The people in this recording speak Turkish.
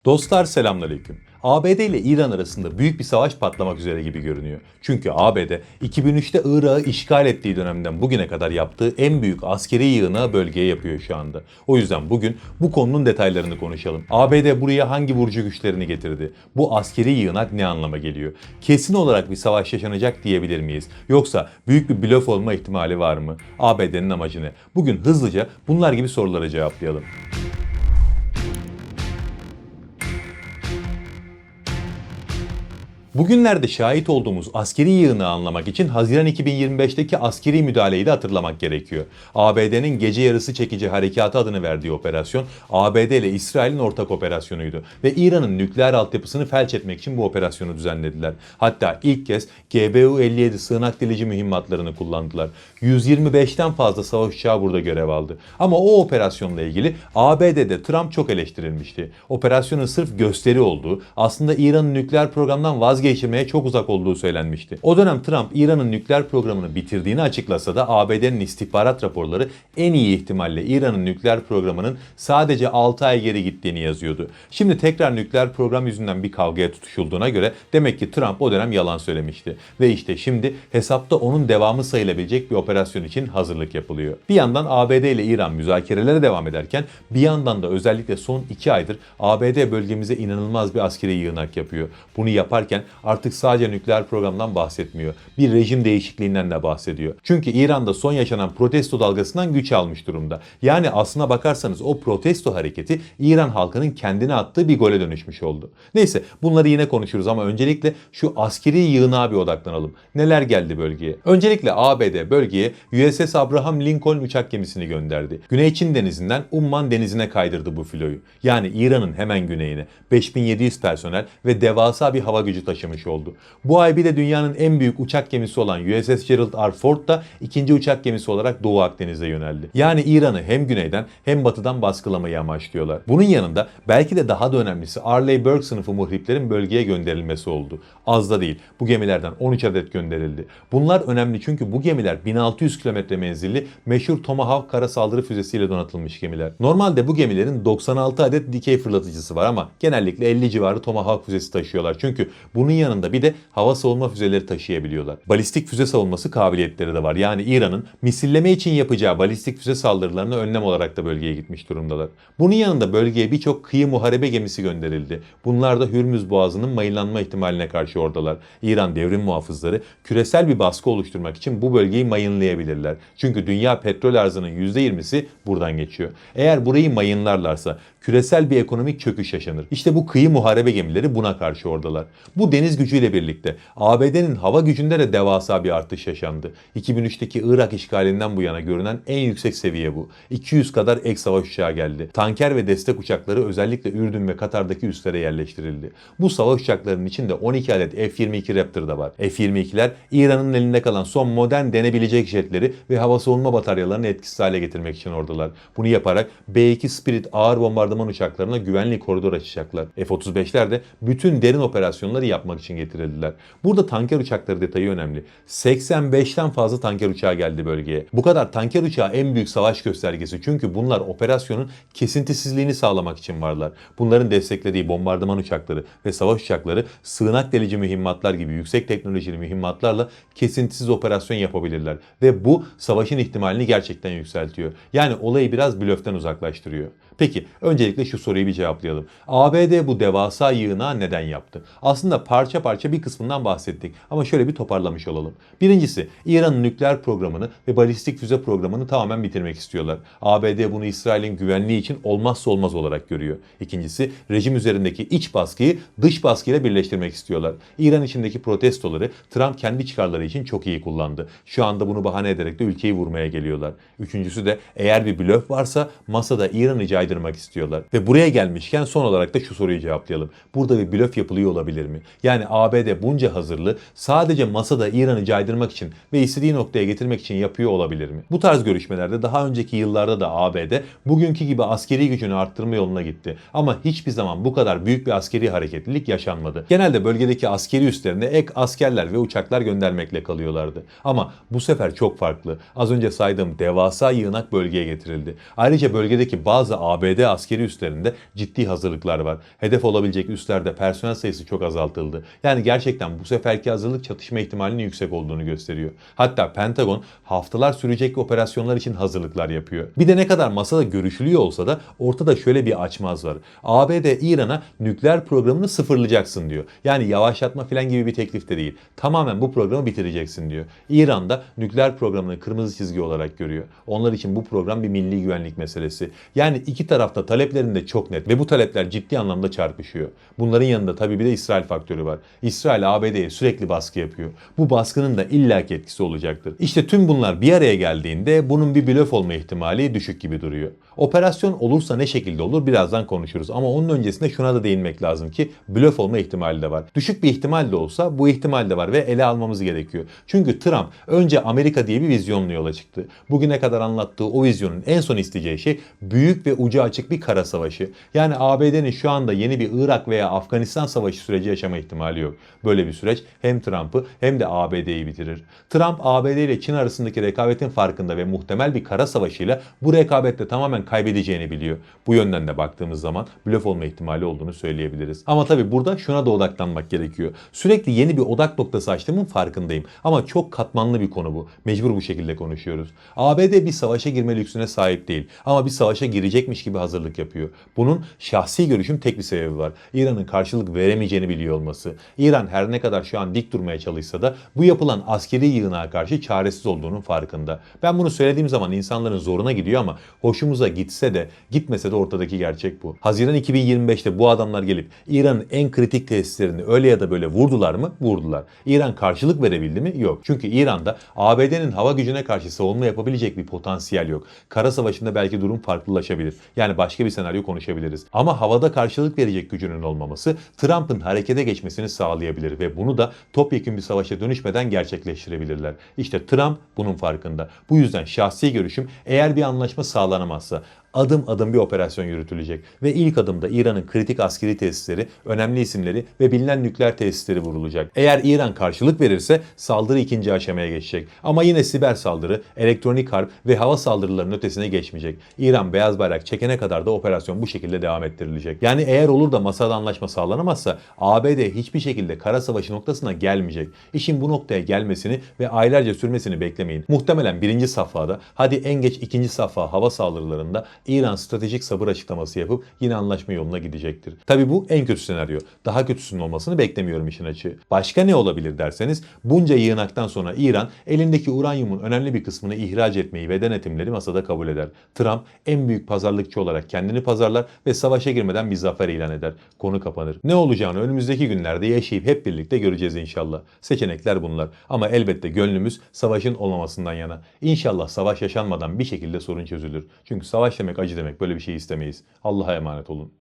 Dostlar selamünaleyküm. ABD ile İran arasında büyük bir savaş patlamak üzere gibi görünüyor. Çünkü ABD 2003'te Irak'ı işgal ettiği dönemden bugüne kadar yaptığı en büyük askeri yığınağı bölgeye yapıyor şu anda. O yüzden bugün bu konunun detaylarını konuşalım. ABD buraya hangi vurucu güçlerini getirdi? Bu askeri yığınak ne anlama geliyor? Kesin olarak bir savaş yaşanacak diyebilir miyiz? Yoksa büyük bir blöf olma ihtimali var mı? ABD'nin amacı ne? Bugün hızlıca bunlar gibi soruları cevaplayalım. Bugünlerde şahit olduğumuz askeri yığını anlamak için Haziran 2025'teki askeri müdahaleyi de hatırlamak gerekiyor. ABD'nin gece yarısı çekici harekatı adını verdiği operasyon, ABD ile İsrail'in ortak operasyonuydu ve İran'ın nükleer altyapısını felç etmek için bu operasyonu düzenlediler. Hatta ilk kez GBU-57 sığınak delici mühimmatlarını kullandılar. 125'ten fazla savaş uçağı burada görev aldı. Ama o operasyonla ilgili ABD'de Trump çok eleştirilmişti. Operasyonun sırf gösteri olduğu, aslında İran'ın nükleer programdan vazgeçirmeye çok uzak olduğu söylenmişti. O dönem Trump İran'ın nükleer programını bitirdiğini açıklasa da ABD'nin istihbarat raporları en iyi ihtimalle İran'ın nükleer programının sadece 6 ay geri gittiğini yazıyordu. Şimdi tekrar nükleer program yüzünden bir kavgaya tutuşulduğuna göre demek ki Trump o dönem yalan söylemişti. Ve işte şimdi hesapta onun devamı sayılabilecek bir operasyon için hazırlık yapılıyor. Bir yandan ABD ile İran müzakerelere devam ederken bir yandan da özellikle son 2 aydır ABD bölgemize inanılmaz bir askeri yığınak yapıyor. Bunu yaparken artık sadece nükleer programdan bahsetmiyor. Bir rejim değişikliğinden de bahsediyor. Çünkü İran'da son yaşanan protesto dalgasından güç almış durumda. Yani aslına bakarsanız o protesto hareketi İran halkının kendine attığı bir gole dönüşmüş oldu. Neyse bunları yine konuşuruz ama öncelikle şu askeri yığınağa bir odaklanalım. Neler geldi bölgeye? Öncelikle ABD bölgeye USS Abraham Lincoln uçak gemisini gönderdi. Güney Çin Denizi'nden Umman Denizi'ne kaydırdı bu filoyu. Yani İran'ın hemen güneyine 5700 personel ve devasa bir hava gücü taşımış oldu. Bu ay bir de dünyanın en büyük uçak gemisi olan USS Gerald R. Ford da ikinci uçak gemisi olarak Doğu Akdeniz'e yöneldi. Yani İran'ı hem güneyden hem batıdan baskılamayı amaçlıyorlar. Bunun yanında belki de daha da önemlisi Arleigh Burke sınıfı muhriplerin bölgeye gönderilmesi oldu. Az da değil. Bu gemilerden 13 adet gönderildi. Bunlar önemli çünkü bu gemiler 1600 kilometre menzilli meşhur Tomahawk kara saldırı füzesiyle donatılmış gemiler. Normalde bu gemilerin 96 adet dikey fırlatıcısı var ama genellikle 50 civarı Tomahawk füzesi taşıyorlar. Çünkü bunun yanında bir de hava savunma füzeleri taşıyabiliyorlar. Balistik füze savunması kabiliyetleri de var. Yani İran'ın misilleme için yapacağı balistik füze saldırılarına önlem olarak da bölgeye gitmiş durumdalar. Bunun yanında bölgeye birçok kıyı muharebe gemisi gönderildi. Bunlar da Hürmüz Boğazı'nın mayınlanma ihtimaline karşı oradalar. İran devrim muhafızları küresel bir baskı oluşturmak için bu bölgeyi mayınlayabilirler. Çünkü dünya petrol arzının %20'si buradan geçiyor. Eğer burayı mayınlarlarsa küresel bir ekonomik çöküş yaşanır. İşte bu kıyı muharebe gemileri buna karşı oradalar. Bu deniz gücüyle birlikte ABD'nin hava gücünde de devasa bir artış yaşandı. 2003'teki Irak işgalinden bu yana görünen en yüksek seviye bu. 200 kadar ek savaş uçağı geldi. Tanker ve destek uçakları özellikle Ürdün ve Katar'daki üslere yerleştirildi. Bu savaş uçaklarının içinde 12 adet F-22 Raptor da var. F-22'ler İran'ın elinde kalan son modern denebilecek jetleri ve hava savunma bataryalarını etkisiz hale getirmek için oradalar. Bunu yaparak B-2 Spirit ağır bombardıman uçaklarına güvenli koridor açacaklar. F-35'ler de bütün derin operasyonları yapmak için getirildiler. Burada tanker uçakları detayı önemli. 85'ten fazla tanker uçağı geldi bölgeye. Bu kadar tanker uçağı en büyük savaş göstergesi çünkü bunlar operasyonun kesintisizliğini sağlamak için varlar. Bunların desteklediği bombardıman uçakları ve savaş uçakları sığınak delici mühimmatlar gibi yüksek teknolojili mühimmatlarla kesintisiz operasyon yapabilirler ve bu savaşın ihtimalini gerçekten yükseltiyor. Yani olayı biraz blöften uzaklaştırıyor. Peki öncelikle şu soruyu bir cevaplayalım. ABD bu devasa yığınağı neden yaptı? Aslında parça parça bir kısmından bahsettik ama şöyle bir toparlamış olalım. Birincisi İran'ın nükleer programını ve balistik füze programını tamamen bitirmek istiyorlar. ABD bunu İsrail'in güvenliği için olmazsa olmaz olarak görüyor. İkincisi rejim üzerindeki iç baskıyı dış baskıyla birleştirmek istiyorlar. İran içindeki protestoları Trump kendi çıkarları için çok iyi kullandı. Şu anda bunu bahane ederek de ülkeyi vurmaya geliyorlar. Üçüncüsü de eğer bir blöf varsa masada İran'ı caydırmak istiyorlar. Ve buraya gelmişken son olarak da şu soruyu cevaplayalım. Burada bir blöf yapılıyor olabilir mi? Yani ABD bunca hazırlığı sadece masada İran'ı caydırmak için ve istediği noktaya getirmek için yapıyor olabilir mi? Bu tarz görüşmelerde daha önceki yıllarda da ABD bugünkü gibi askeri gücünü arttırma yoluna gitti. Ama hiçbir zaman bu kadar büyük bir askeri hareketlilik yaşanmadı. Genelde bölgedeki askeri üslerine ek askerler ve uçaklar göndermekle kalıyorlardı. Ama bu sefer çok farklı. Az önce saydığım devasa yığınak bölgeye getirildi. Ayrıca bölgedeki bazı ABD askeri üslerinde ciddi hazırlıklar var. Hedef olabilecek üslerde personel sayısı çok azaltıldı. Yani gerçekten bu seferki hazırlık çatışma ihtimalinin yüksek olduğunu gösteriyor. Hatta Pentagon haftalar sürecek operasyonlar için hazırlıklar yapıyor. Bir de ne kadar masada görüşülüyor olsa da ortada şöyle bir açmaz var. ABD İran'a nükleer programını sıfırlayacaksın diyor. Yani yavaşlatma falan gibi bir teklif de değil. Tamamen bu programı bitireceksin diyor. İran da nükleer programını kırmızı çizgi olarak görüyor. Onlar için bu program bir milli güvenlik meselesi. Yani iki tarafta taleplerinde çok net ve bu talepler ciddi anlamda çarpışıyor. Bunların yanında tabii bir de İsrail faktörü var. İsrail ABD'ye sürekli baskı yapıyor. Bu baskının da illaki etkisi olacaktır. İşte tüm bunlar bir araya geldiğinde bunun bir blöf olma ihtimali düşük gibi duruyor. Operasyon olursa ne şekilde olur birazdan konuşuruz. Ama onun öncesinde şuna da değinmek lazım ki blöf olma ihtimali de var. Düşük bir ihtimal de olsa bu ihtimal de var ve ele almamız gerekiyor. Çünkü Trump önce Amerika diye bir vizyonla yola çıktı. Bugüne kadar anlattığı o vizyonun en son isteyeceği şey büyük ve ucu açık bir kara savaşı. Yani ABD'nin şu anda yeni bir Irak veya Afganistan savaşı süreci yaşama ihtimali yok. Böyle bir süreç hem Trump'ı hem de ABD'yi bitirir. Trump ABD ile Çin arasındaki rekabetin farkında ve muhtemel bir kara savaşıyla bu rekabette tamamen kaybedeceğini biliyor. Bu yönden de baktığımız zaman blöf olma ihtimali olduğunu söyleyebiliriz. Ama tabii burada şuna da odaklanmak gerekiyor. Sürekli yeni bir odak noktası açtığımın farkındayım. Ama çok katmanlı bir konu bu. Mecbur bu şekilde konuşuyoruz. ABD bir savaşa girme lüksüne sahip değil. Ama bir savaşa girecekmiş gibi hazırlık yapıyor. Bunun şahsi görüşüm tek bir sebebi var. İran'ın karşılık veremeyeceğini biliyor olması. İran her ne kadar şu an dik durmaya çalışsa da bu yapılan askeri yığınağa karşı çaresiz olduğunun farkında. Ben bunu söylediğim zaman insanların zoruna gidiyor ama hoşumuza gitse de gitmese de ortadaki gerçek bu. Haziran 2025'te bu adamlar gelip İran'ın en kritik tesislerini öyle ya da böyle vurdular mı? Vurdular. İran karşılık verebildi mi? Yok. Çünkü İran'da ABD'nin hava gücüne karşı savunma yapabilecek bir potansiyel yok. Kara savaşında belki durum farklılaşabilir. Yani başka bir senaryo konuşabiliriz. Ama havada karşılık verecek gücünün olmaması Trump'ın harekete geçmesini sağlayabilir ve bunu da topyekun bir savaşa dönüşmeden gerçekleştirebilirler. İşte Trump bunun farkında. Bu yüzden şahsi görüşüm eğer bir anlaşma sağlanamazsa adım adım bir operasyon yürütülecek ve ilk adımda İran'ın kritik askeri tesisleri, önemli isimleri ve bilinen nükleer tesisleri vurulacak. Eğer İran karşılık verirse saldırı ikinci aşamaya geçecek. Ama yine siber saldırı, elektronik harp ve hava saldırılarının ötesine geçmeyecek. İran beyaz bayrak çekene kadar da operasyon bu şekilde devam ettirilecek. Yani eğer olur da masada anlaşma sağlanamazsa ABD hiçbir şekilde kara savaşı noktasına gelmeyecek. İşin bu noktaya gelmesini ve aylarca sürmesini beklemeyin. Muhtemelen birinci safhada, hadi en geç ikinci safha hava saldırılarında İran stratejik sabır açıklaması yapıp yine anlaşma yoluna gidecektir. Tabi bu en kötü senaryo. Daha kötüsünün olmasını beklemiyorum işin açığı. Başka ne olabilir derseniz bunca yığınaktan sonra İran elindeki uranyumun önemli bir kısmını ihraç etmeyi ve denetimleri masada kabul eder. Trump en büyük pazarlıkçı olarak kendini pazarlar ve savaşa girmeden bir zafer ilan eder. Konu kapanır. Ne olacağını önümüzdeki günlerde yaşayıp hep birlikte göreceğiz inşallah. Seçenekler bunlar. Ama elbette gönlümüz savaşın olmamasından yana. İnşallah savaş yaşanmadan bir şekilde sorun çözülür. Çünkü savaş demek acı demek. Böyle bir şey istemeyiz. Allah'a emanet olun.